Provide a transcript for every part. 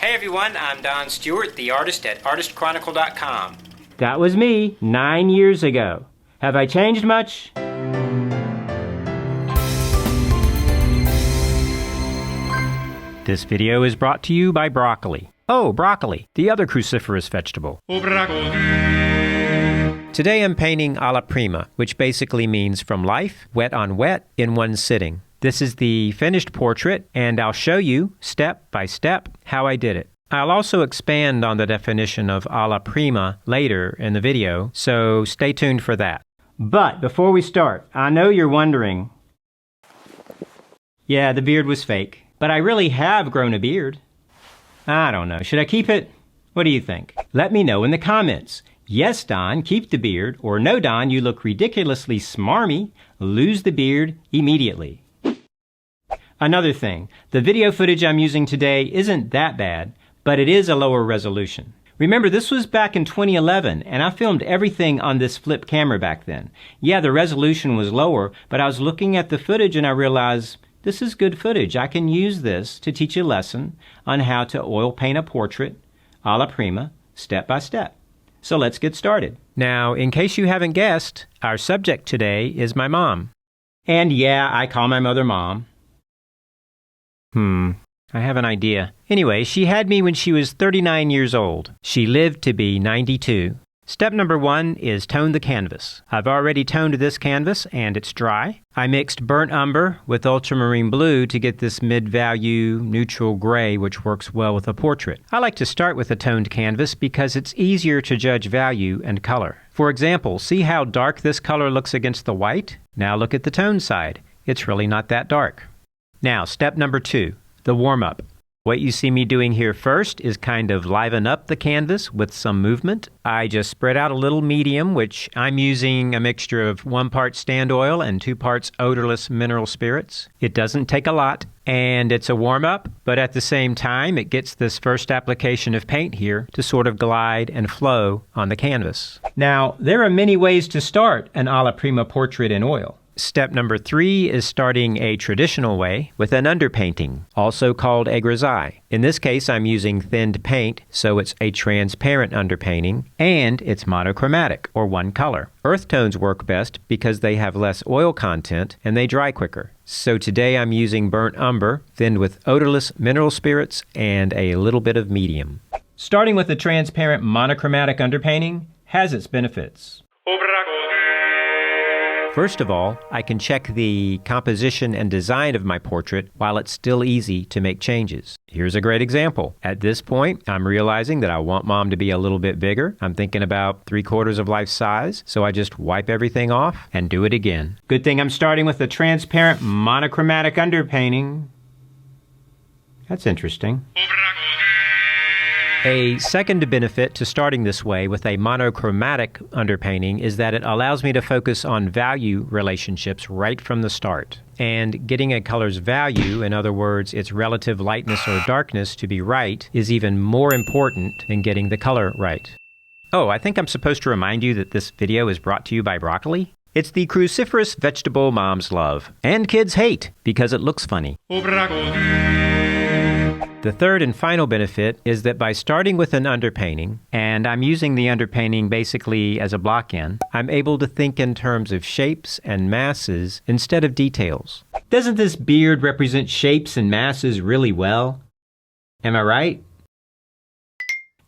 Hey everyone, I'm Don Stewart, the artist at ArtistChronicle.com. That was me 9 years ago. Have I changed much? This video is brought to you by broccoli. Oh, broccoli, the other cruciferous vegetable. Oh, broccoli. Today I'm painting Alla Prima, which basically means from life, wet on wet, in one sitting. This is the finished portrait, and I'll show you, step by step, how I did it. I'll also expand on the definition of Alla Prima later in the video, so stay tuned for that. But before we start, I know you're wondering, yeah, the beard was fake, but I really have grown a beard. I don't know, should I keep it? What do you think? Let me know in the comments. Yes, Don, keep the beard, or no, Don, you look ridiculously smarmy. Lose the beard immediately. Another thing, the video footage I'm using today isn't that bad, but it is a lower resolution. Remember, this was back in 2011, and I filmed everything on this flip camera back then. Yeah, the resolution was lower, but I was looking at the footage and I realized this is good footage. I can use this to teach a lesson on how to oil paint a portrait, alla prima, step by step. So let's get started. Now, in case you haven't guessed, our subject today is my mom. And yeah, I call my mother Mom. I have an idea. Anyway, she had me when she was 39 years old. She lived to be 92. Step number 1 is tone the canvas. I've already toned this canvas and it's dry. I mixed burnt umber with ultramarine blue to get this mid-value neutral gray, which works well with a portrait. I like to start with a toned canvas because it's easier to judge value and color. For example, see how dark this color looks against the white? Now look at the tone side. It's really not that dark. Now, step number 2, the warm-up. What you see me doing here first is kind of liven up the canvas with some movement. I just spread out a little medium, which I'm using a mixture of 1 part stand oil and 2 parts odorless mineral spirits. It doesn't take a lot, and it's a warm-up, but at the same time, it gets this first application of paint here to sort of glide and flow on the canvas. Now, there are many ways to start an alla prima portrait in oil. Step number 3 is starting a traditional way with an underpainting, also called a grisaille. In this case, I'm using thinned paint, so it's a transparent underpainting, and it's monochromatic, or one color. Earth tones work best because they have less oil content and they dry quicker. So today I'm using burnt umber, thinned with odorless mineral spirits and a little bit of medium. Starting with a transparent monochromatic underpainting has its benefits. First of all, I can check the composition and design of my portrait while it's still easy to make changes. Here's a great example. At this point, I'm realizing that I want Mom to be a little bit bigger. I'm thinking about 3/4 of life size, so I just wipe everything off and do it again. Good thing I'm starting with a transparent monochromatic underpainting. That's interesting. A second benefit to starting this way with a monochromatic underpainting is that it allows me to focus on value relationships right from the start. And getting a color's value, in other words, its relative lightness or darkness to be right, is even more important than getting the color right. Oh, I think I'm supposed to remind you that this video is brought to you by broccoli. It's the cruciferous vegetable moms love, and kids hate, because it looks funny. Oh, broccoli. The third and final benefit is that by starting with an underpainting, and I'm using the underpainting basically as a block-in, I'm able to think in terms of shapes and masses instead of details. Doesn't this beard represent shapes and masses really well? Am I right?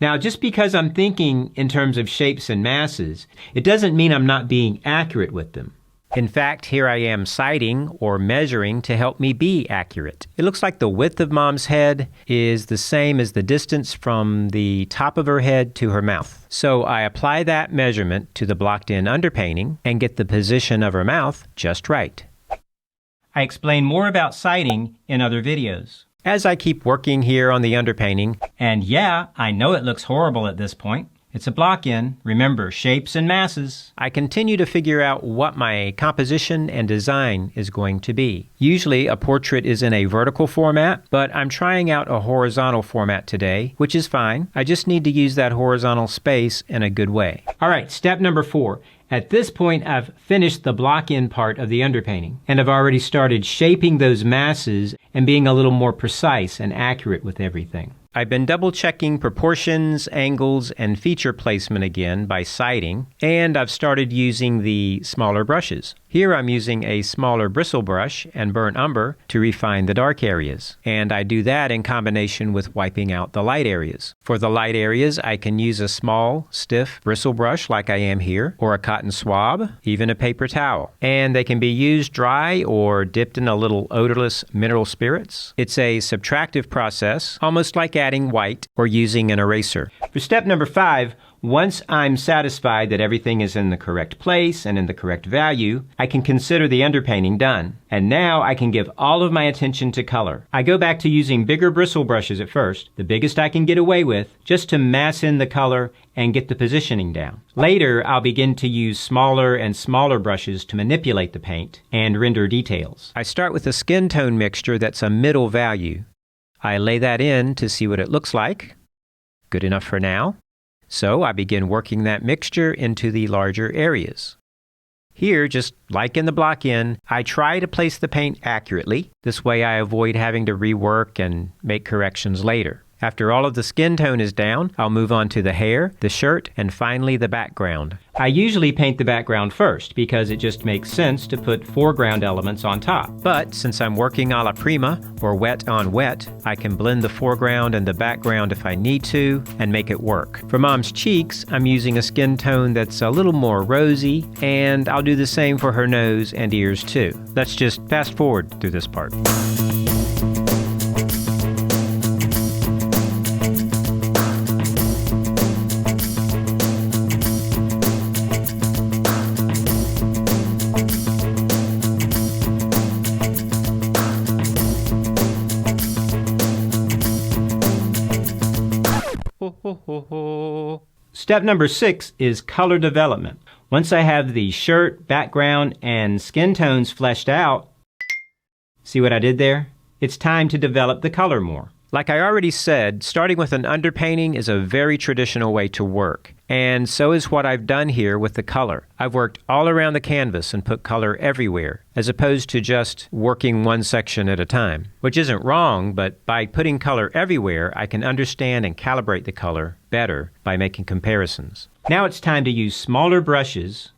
Now, just because I'm thinking in terms of shapes and masses, it doesn't mean I'm not being accurate with them. In fact, here I am sighting or measuring to help me be accurate. It looks like the width of Mom's head is the same as the distance from the top of her head to her mouth. So I apply that measurement to the blocked-in underpainting and get the position of her mouth just right. I explain more about sighting in other videos. As I keep working here on the underpainting, and yeah, I know it looks horrible at this point. It's a block-in. Remember, shapes and masses. I continue to figure out what my composition and design is going to be. Usually, a portrait is in a vertical format, but I'm trying out a horizontal format today, which is fine. I just need to use that horizontal space in a good way. All right, step number 4. At this point, I've finished the block-in part of the underpainting, and I've already started shaping those masses and being a little more precise and accurate with everything. I've been double-checking proportions, angles, and feature placement again by sighting, and I've started using the smaller brushes. Here I'm using a smaller bristle brush and burnt umber to refine the dark areas, and I do that in combination with wiping out the light areas. For the light areas, I can use a small, stiff bristle brush like I am here, or a cotton swab, even a paper towel. And they can be used dry or dipped in a little odorless mineral spirits. It's a subtractive process, almost like adding white or using an eraser. For step number 5, once I'm satisfied that everything is in the correct place and in the correct value, I can consider the underpainting done. And now I can give all of my attention to color. I go back to using bigger bristle brushes at first, the biggest I can get away with, just to mass in the color and get the positioning down. Later, I'll begin to use smaller and smaller brushes to manipulate the paint and render details. I start with a skin tone mixture that's a middle value. I lay that in to see what it looks like. Good enough for now. So I begin working that mixture into the larger areas. Here, just like in the block-in, I try to place the paint accurately. This way I avoid having to rework and make corrections later. After all of the skin tone is down, I'll move on to the hair, the shirt, and finally the background. I usually paint the background first because it just makes sense to put foreground elements on top. But since I'm working alla prima, or wet on wet, I can blend the foreground and the background if I need to and make it work. For Mom's cheeks, I'm using a skin tone that's a little more rosy, and I'll do the same for her nose and ears too. Let's just fast forward through this part. Step number 6 is color development. Once I have the shirt, background, and skin tones fleshed out, see what I did there? It's time to develop the color more. Like I already said, starting with an underpainting is a very traditional way to work. And so is what I've done here with the color. I've worked all around the canvas and put color everywhere, as opposed to just working one section at a time. Which isn't wrong, but by putting color everywhere, I can understand and calibrate the color better by making comparisons. Now it's time to use smaller brushes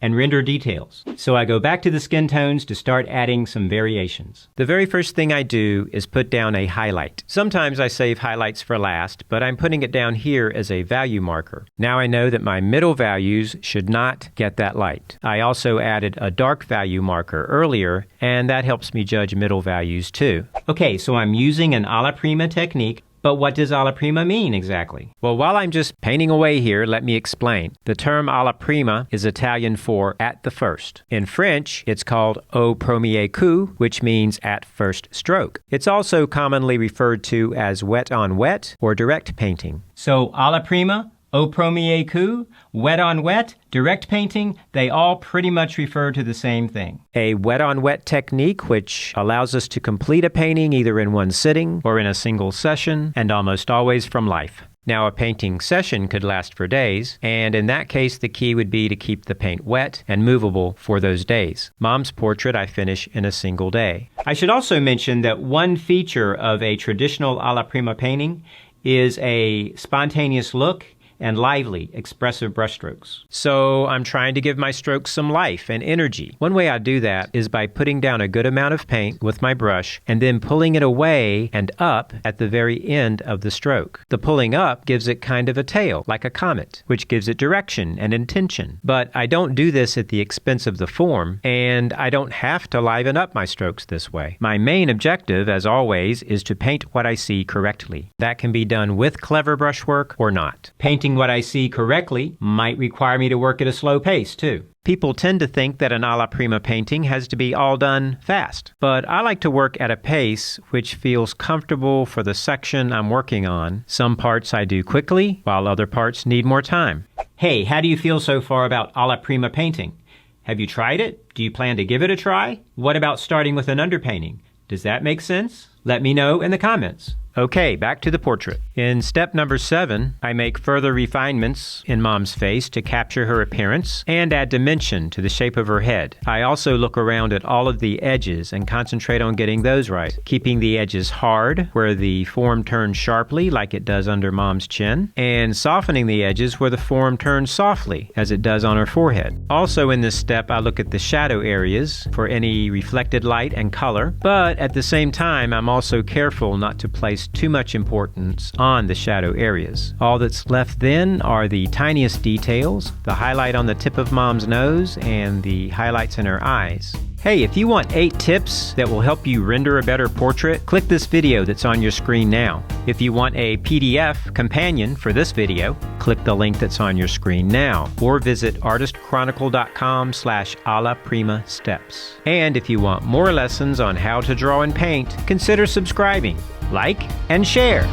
and render details. So I go back to the skin tones to start adding some variations. The very first thing I do is put down a highlight. Sometimes I save highlights for last, but I'm putting it down here as a value marker. Now I know that my middle values should not get that light. I also added a dark value marker earlier, and that helps me judge middle values too. Okay, so I'm using an Alla Prima technique. But what does Alla Prima mean exactly? Well, while I'm just painting away here, let me explain. The term Alla Prima is Italian for at the first. In French, it's called au premier coup, which means at first stroke. It's also commonly referred to as wet on wet or direct painting. So Alla Prima, au premier coup, wet on wet, direct painting, they all pretty much refer to the same thing. A wet on wet technique which allows us to complete a painting either in one sitting or in a single session, and almost always from life. Now a painting session could last for days, and in that case the key would be to keep the paint wet and movable for those days. Mom's portrait I finish in a single day. I should also mention that one feature of a traditional Alla Prima painting is a spontaneous look and lively, expressive brushstrokes. So I'm trying to give my strokes some life and energy. One way I do that is by putting down a good amount of paint with my brush and then pulling it away and up at the very end of the stroke. The pulling up gives it kind of a tail, like a comet, which gives it direction and intention. But I don't do this at the expense of the form, and I don't have to liven up my strokes this way. My main objective, as always, is to paint what I see correctly. That can be done with clever brushwork or not. Painting what I see correctly might require me to work at a slow pace, too. People tend to think that an Alla Prima painting has to be all done fast, but I like to work at a pace which feels comfortable for the section I'm working on. Some parts I do quickly, while other parts need more time. Hey, how do you feel so far about Alla Prima painting? Have you tried it? Do you plan to give it a try? What about starting with an underpainting? Does that make sense? Let me know in the comments. Okay, back to the portrait. In step number 7, I make further refinements in Mom's face to capture her appearance and add dimension to the shape of her head. I also look around at all of the edges and concentrate on getting those right, keeping the edges hard where the form turns sharply like it does under Mom's chin, and softening the edges where the form turns softly as it does on her forehead. Also in this step, I look at the shadow areas for any reflected light and color, but at the same time, I'm also careful not to place too much importance on the shadow areas. All that's left then are the tiniest details, the highlight on the tip of Mom's nose, and the highlights in her eyes. Hey, if you want 8 tips that will help you render a better portrait, click this video that's on your screen now. If you want a PDF companion for this video, click the link that's on your screen now, or visit ArtistChronicle.com/Alla Prima steps. And if you want more lessons on how to draw and paint, consider subscribing, like, and share.